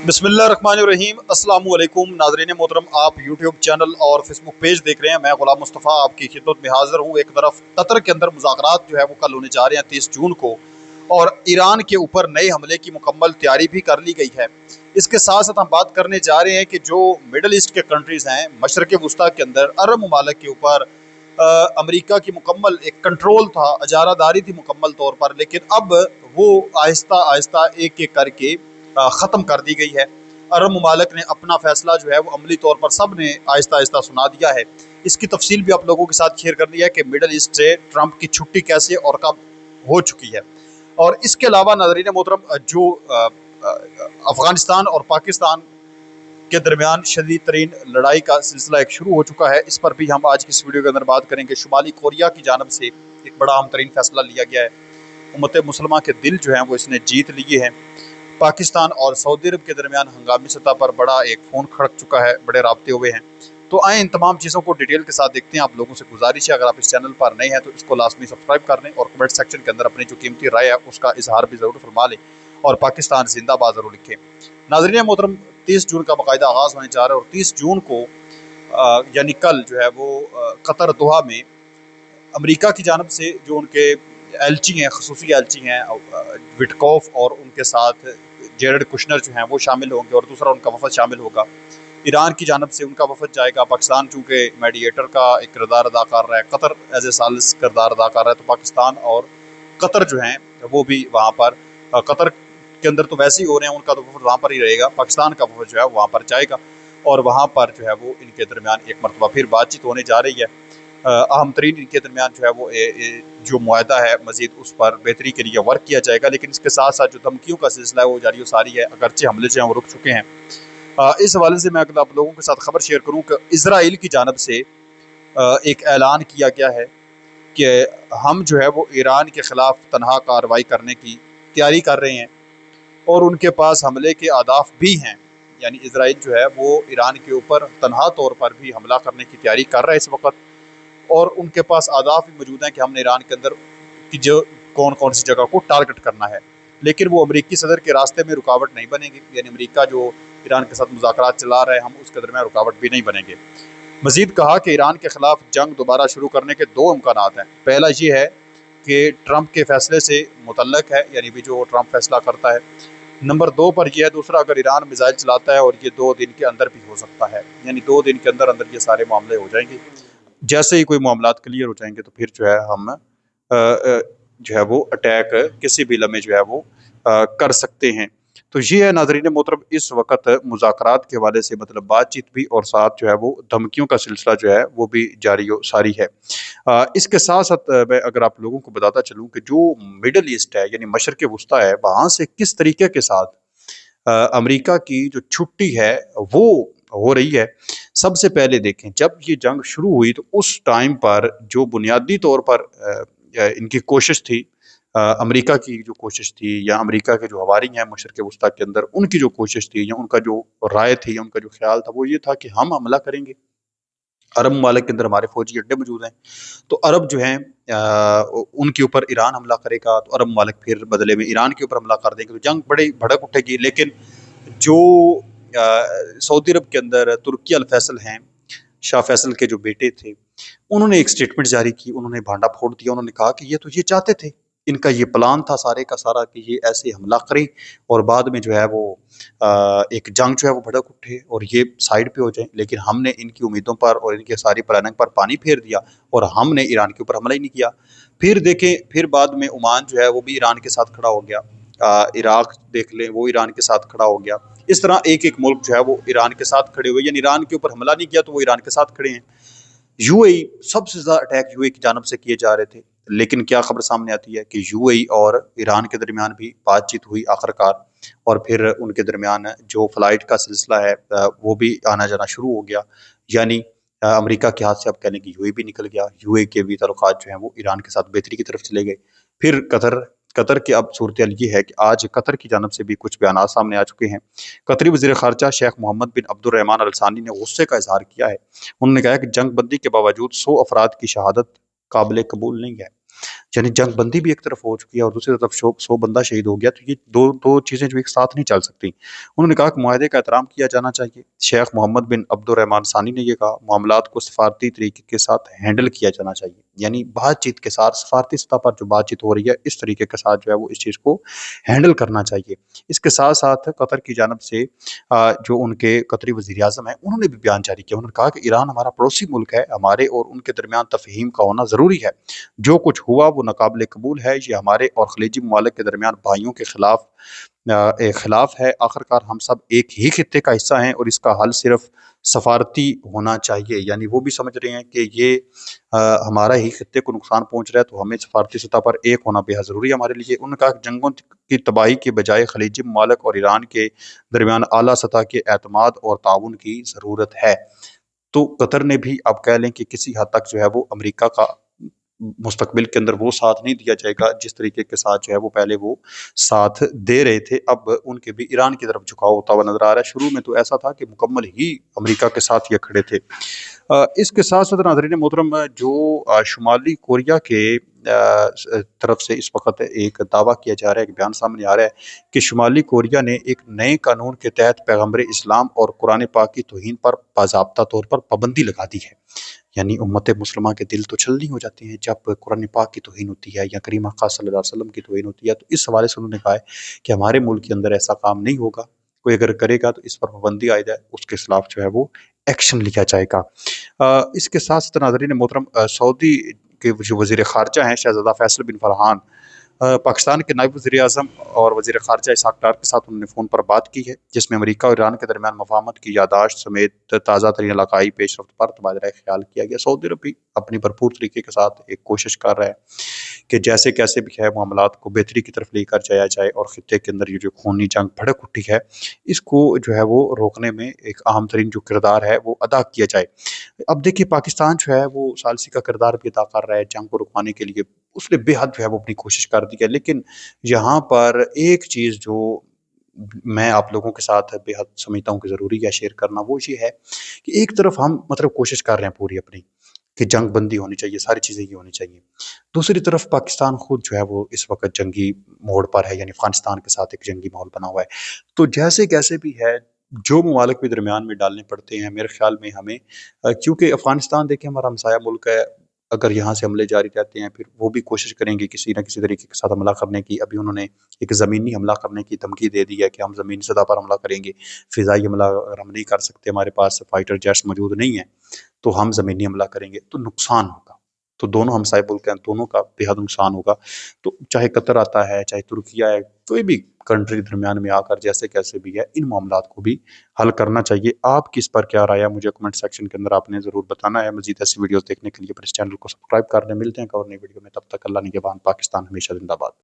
बिस्मिल्लाहिर्रहमानिर्रहीम। अस्सलाम वालेकुम नाज़रीन मोहतरम, आप यूट्यूब चैनल और फेसबुक पेज देख रहे हैं। मैं गुलाम मुस्तफ़ा आपकी खिदमत में हाज़िर हूँ। एक तरफ कतर के अंदर मुज़ाकरात जो है वो कल होने जा रहे हैं 30 जून को, और ईरान के ऊपर नए हमले की मुकम्मल तैयारी भी कर ली गई है। इसके साथ साथ हम बात करने जा रहे हैं कि जो मिडल ईस्ट के कंट्रीज़ हैं, मशरक़ वस्ता के अंदर अरब ममालिक के ऊपर अमेरिका की मुकम्मल एक कंट्रोल था, अजारादारी थी मुकम्मल तौर पर, लेकिन अब वो आहिस्ता आहिस्ता एक एक करके ख़त्म कर दी गई है। अरब ममालिक ने अपना फ़ैसला जो है वो अमली तौर पर सब ने आहिस्ता आहिस्ता सुना दिया है। इसकी तफसील भी आप लोगों के साथ शेयर कर दी है कि मिडल ईस्ट से ट्रंप की छुट्टी कैसे और कब हो चुकी है। और इसके अलावा नाज़रीन मोहतरम, जो अफ़गानिस्तान और पाकिस्तान के दरमियान शदीद तरीन लड़ाई का सिलसिला एक शुरू हो चुका है, इस पर भी हम आज की इस वीडियो के अंदर बात करेंगे। शुमाली कोरिया की जानब से एक बड़ा अहम तरीन फ़ैसला लिया गया है। उम्मत मुसलमान के दिल जो हैं वो इसने जीत लिए हैं। पाकिस्तान और सऊदी अरब के दरमियान हंगामी सतह पर बड़ा एक फ़ोन खड़क चुका है, बड़े राब्ते हुए हैं। तो आए इन तमाम चीज़ों को डिटेल के साथ देखते हैं। आप लोगों से गुजारिश है, अगर आप इस चैनल पर नए हैं तो इसको लाजमी सब्सक्राइब कर लें और कमेंट सेक्शन के अंदर अपनी जो कीमती राय है उसका इजहार भी ज़रूर फरमा लें और पाकिस्तान जिंदाबाद ज़रूर लिखें। नाज़रीन मोहतरम, 30 जून का बाकायदा आगाज़ होने जा रहा है और 30 जून को यानी कल जो है वो कतर दोहा में अमेरिका की जानब से जो उनके एलची हैं, खसूसी एलची हैं विटकॉफ, और उनके साथ जेरेड कुशनर जो हैं वो शामिल होंगे और दूसरा उनका वफद शामिल होगा। ईरान की जानब से उनका वफद जाएगा। पाकिस्तान चूँकि मीडिएटर का एक किरदार अदा कर रहा है, कतर एज ए सालिस किरदार अदा कर रहा है, तो पाकिस्तान और कतर जो हैं वो भी वहाँ पर, कतर के अंदर तो वैसे ही हो रहे हैं, उनका तो वफद वहाँ पर ही रहेगा। पाकिस्तान का वफद जो है वहाँ पर जाएगा और वहाँ पर जो है वो इनके दरमियान एक मरतबा फिर बातचीत होने जा रही है। अहम तरीन इनके दरमियान जो है वो जो मुआहदा है मज़ीद उस पर बेहतरी के लिए वर्क किया जाएगा। लेकिन इसके साथ साथ जो धमकियों का सिलसिला है वो जारी सारी है, अगरचे हमले जो हैं वो रुक चुके हैं। इस हवाले से मैं अगर आप लोगों के साथ खबर शेयर करूँ कि इजराइल की जानब से एक ऐलान किया गया है कि हम जो है वो ईरान के ख़िलाफ़ तनहा कार्रवाई करने की तैयारी कर रहे हैं और उनके पास हमले के अहदाफ भी हैं। यानी इजराइल जो है वो ईरान के ऊपर तनहा तौर पर भी हमला करने की तैयारी कर रहा है इस वक्त, और उनके पास आदाफ भी मौजूद हैं कि हमने ईरान के अंदर की जो कौन कौन सी जगह को टारगेट करना है। लेकिन वो अमरीकी सदर के रास्ते में रुकावट नहीं बनेगी। यानी अमरीका जो ईरान के साथ मुज़ाकरात चला रहा है, हम उसके दरमियान रुकावट भी नहीं बनेंगे। मज़ीद कहा कि ईरान के ख़िलाफ़ जंग दोबारा शुरू करने के दो इम्कानात हैं। पहला ये है कि ट्रंप के फ़ैसले से मुतल्लक है, यानी भी जो ट्रंप फैसला करता है। नंबर 2 पर यह है, दूसरा, अगर ईरान मिसाइल चलाता है और ये 2 दिन के अंदर भी हो सकता है, यानी 2 दिन के अंदर अंदर ये सारे मामले हो जाएंगे। जैसे ही कोई मामलात क्लियर हो जाएंगे तो फिर जो है हम जो है वो अटैक किसी भी लम्हे जो है वो कर सकते हैं। तो ये है नाज़रीन मोहतरम इस वक्त मुज़ाकरात के हवाले से, मतलब बातचीत भी और साथ जो है वो धमकियों का सिलसिला जो है वो भी जारी सारी है। इसके साथ साथ मैं अगर आप लोगों को बताता चलूँ कि जो मिडल ईस्ट है यानी मशरक़ वस्ता है, वहाँ से किस तरीके के साथ अमेरिका की जो छुट्टी है वो हो रही है। सबसे पहले देखें, जब ये जंग शुरू हुई तो उस टाइम पर जो बुनियादी तौर पर इनकी कोशिश थी, अमेरिका की जो कोशिश थी या अमेरिका के जो हवारी हैं मशरक़ वस्ता के अंदर, उनकी जो कोशिश थी या उनका जो राय थी या उनका जो ख्याल था वो ये था कि हम हमला करेंगे। अरब ममालिक के अंदर हमारे फौजी अड्डे मौजूद हैं, तो अरब जो हैं उनके ऊपर ईरान हमला करेगा तो अरब ममालिक फिर बदले में ईरान के ऊपर हमला कर देंगे, तो जंग बड़ी भड़क उठेगी। लेकिन जो सऊदी अरब के अंदर तुर्की अल फैसल हैं, शाह फैसल के जो बेटे थे, उन्होंने एक स्टेटमेंट जारी की, उन्होंने भांडा फोड़ दिया। उन्होंने कहा कि ये तो ये चाहते थे, इनका ये प्लान था सारे का सारा कि ये ऐसे हमला करें और बाद में जो है वो एक जंग जो है वो भड़क उठे और ये साइड पे हो जाए। लेकिन हमने इनकी उम्मीदों पर और इनके सारी प्लानिंग पर पानी फेर दिया और हमने ईरान के ऊपर हमला ही नहीं किया। फिर देखें, फिर बाद में ओमान जो है वो भी ईरान के साथ खड़ा हो गया, इराक देख लें वो ईरान के साथ खड़ा हो गया। इस तरह एक एक मुल्क जो है वो ईरान के साथ खड़े हुए, यानी ईरान के ऊपर हमला नहीं किया तो वो ईरान के साथ खड़े हैं। यूएई, सबसे ज़्यादा अटैक यूएई की जानब से किए जा रहे थे, लेकिन क्या खबर सामने आती है कि यूएई और ईरान के दरमियान भी बातचीत हुई आखिरकार, और फिर उनके दरमियान जो फ़्लाइट का सिलसिला है वो भी आना जाना शुरू हो गया। यानी अमेरिका के हाथ से अब कहने की यूएई भी निकल गया, यूएई के भी ताल्लुकात जो हैं वो ईरान के साथ बेहतरी की तरफ चले गए। फिर कतर की अब सूरत ये है कि आज कतर की जानब से भी कुछ बयान सामने आ चुके हैं। कतरी वज़ीर ख़ारजा शेख मोहम्मद बिन अब्दुर्रहमान अल सानी ने गुस्से का इजहार किया है। उन्होंने कहा कि जंग बंदी के बावजूद 100 अफराद की शहादत काबिल कबूल नहीं है। यानी जंग बंदी भी एक तरफ हो चुकी है और दूसरी तरफ 100 बंदा शहीद हो गया, तो ये दो दो चीज़ें जो एक साथ नहीं चल सकती। उन्होंने कहा कि मुआहदे का एहतराम किया जाना चाहिए। शेख मोहम्मद बिन अब्दुर्रहमान सानी ने ये कहा, मामलात को सफारती तरीके के साथ हैंडल किया जाना चाहिए, यानी बातचीत के साथ सफारती सतह पर जो बातचीत हो रही है इस तरीके के साथ जो है वो इस चीज़ को हैंडल करना चाहिए। इसके साथ साथ कतर की जानब से जो उनके कतरी वज़ीर आज़म हैं उन्होंने भी बयान जारी किया। उन्होंने कहा कि ईरान हमारा पड़ोसी मुल्क है, हमारे और उनके दरमियान तफ़हीम का होना ज़रूरी है। जो कुछ हुआ वो नाकाबिल कबूल है, ये हमारे और खलीजी ममालिक के दरमियान भाइयों के खिलाफ है। आखिरकार हम सब एक ही खित्ते का हिस्सा हैं और इसका हल सिर्फ सफारती होना चाहिए। यानी वो भी समझ रहे हैं कि ये हमारा ही खित्ते को नुकसान पहुंच रहा है, तो हमें सफारती सतह पर एक होना बेहद ज़रूरी है हमारे लिए। उन्होंने कहा कि जंगों की तबाही के बजाय खलीजी ममालिक और ईरान के दरमियान आला सतह के एतमाद और ताउन की ज़रूरत है। तो कतर ने भी अब कह लें कि किसी हद तक जो है वो अमेरिका का मुस्तकबिल के अंदर वो साथ नहीं दिया जाएगा जिस तरीके के साथ जो है वो पहले वो साथ दे रहे थे। अब उनके भी ईरान की तरफ झुकाव होता हुआ नजर आ रहा है। शुरू में तो ऐसा था कि मुकम्मल ही अमेरिका के साथ ये खड़े थे। इसके साथ साथ नाज़रीन मोहतरम, जो शुमाली कोरिया के तरफ से इस वक्त एक दावा किया जा रहा है, एक बयान सामने आ रहा है कि शुमाली कोरिया ने एक नए कानून के तहत पैगम्बर इस्लाम और कुरान पाक की तौहीन पर बाज़ाब्ता तौर पर पाबंदी लगा दी है। यानी उम्मत मुसलमान के दिल तो छलनी हो जाते हैं जब कुरान पाक की तौहीन होती है या करीम आक़ा सल्लल्लाहु अलैहि वसल्लम की तौहीन होती है। तो इस हवाले से उन्होंने कहा है कि हमारे मुल्क के अंदर ऐसा काम नहीं होगा, कोई अगर करेगा तो इस पर पाबंदी आयद है, उसके खिलाफ जो है वो एक्शन लिया जाएगा। इसके साथ साथ नाज़रीन मोहतरम, सऊदी के जो वज़ीर ख़ारजा हैं शहज़ादा फैसल बिन फरहान, पाकिस्तान के नायब वज़ीर आज़म और वज़ीर ख़ारजा इसहाक़ डार के साथ उन्होंने फ़ोन पर बात की है, जिसमें अमेरिका और ईरान के दरमियान मफ़ाहमत की यादाश्त समेत ताज़ा तरीन इलाक़ाई पेशरफ्त पर तबादला ख़्याल किया गया। सऊदी अरब भी अपनी भरपूर तरीके के साथ एक कोशिश कर रहा है कि जैसे कैसे भी है मामलात को बेहतरी की तरफ लेकर जाया जाए और ख़ित्ते के अंदर ये जो खूनी जंग भड़क उठी है इसको जो है वो रोकने में एक अहम तरीन जो किरदार है वो अदा किया जाए। अब देखिए पाकिस्तान जो है वो सालसी का किरदार भी अदा कर रहा है जंग को रुकवाने के लिए, उसने बेहद जो है वो अपनी कोशिश कर दी है। लेकिन यहाँ पर एक चीज़ जो मैं आप लोगों के साथ बेहद समझता हूँ कि ज़रूरी है शेयर करना, वो ये है कि एक तरफ हम मतलब कोशिश कर रहे हैं पूरी अपनी कि जंग बंदी होनी चाहिए, सारी चीज़ें ये होनी चाहिए। दूसरी तरफ पाकिस्तान खुद जो है वो इस वक़्त जंगी मोड़ पर है, यानी अफ़गानिस्तान के साथ एक जंगी माहौल बना हुआ है। तो जैसे कैसे भी है, जो ममालिक भी दरमियान में डालने पड़ते हैं मेरे ख़्याल में हमें, क्योंकि अफ़गानिस्तान देखिए हमारा हमसाया मुल्क है, अगर यहाँ से हमले जारी रहते हैं फिर वो भी कोशिश करेंगे किसी न किसी तरीके के साथ हमला करने की। अभी उन्होंने एक ज़मीनी हमला करने की धमकी दे दी है कि हम ज़मीनी सतह पर हमला करेंगे, फ़िज़ाई हमला अगर हम नहीं कर सकते, हमारे पास फाइटर जेट्स मौजूद नहीं हैं, तो हम ज़मीनी हमला करेंगे, तो नुकसान होगा। तो दोनों हमसाए मुल्क हैं, दोनों का बेहद नुकसान होगा। तो चाहे कतर आता है, चाहे तुर्किया है, कोई भी कंट्री दरमियान में आकर जैसे कैसे भी है इन मामलात को भी हल करना चाहिए। आपकी इस पर क्या राय है मुझे कमेंट सेक्शन के अंदर आपने ज़रूर बताना है। मज़ीद ऐसी वीडियोज़ देखने के लिए इस चैनल को सब्सक्राइब कर लें। मिलते हैं एक और नई वीडियो में, तब तक अल्लाह निगहबान। पाकिस्तान हमेशा जिंदाबाद।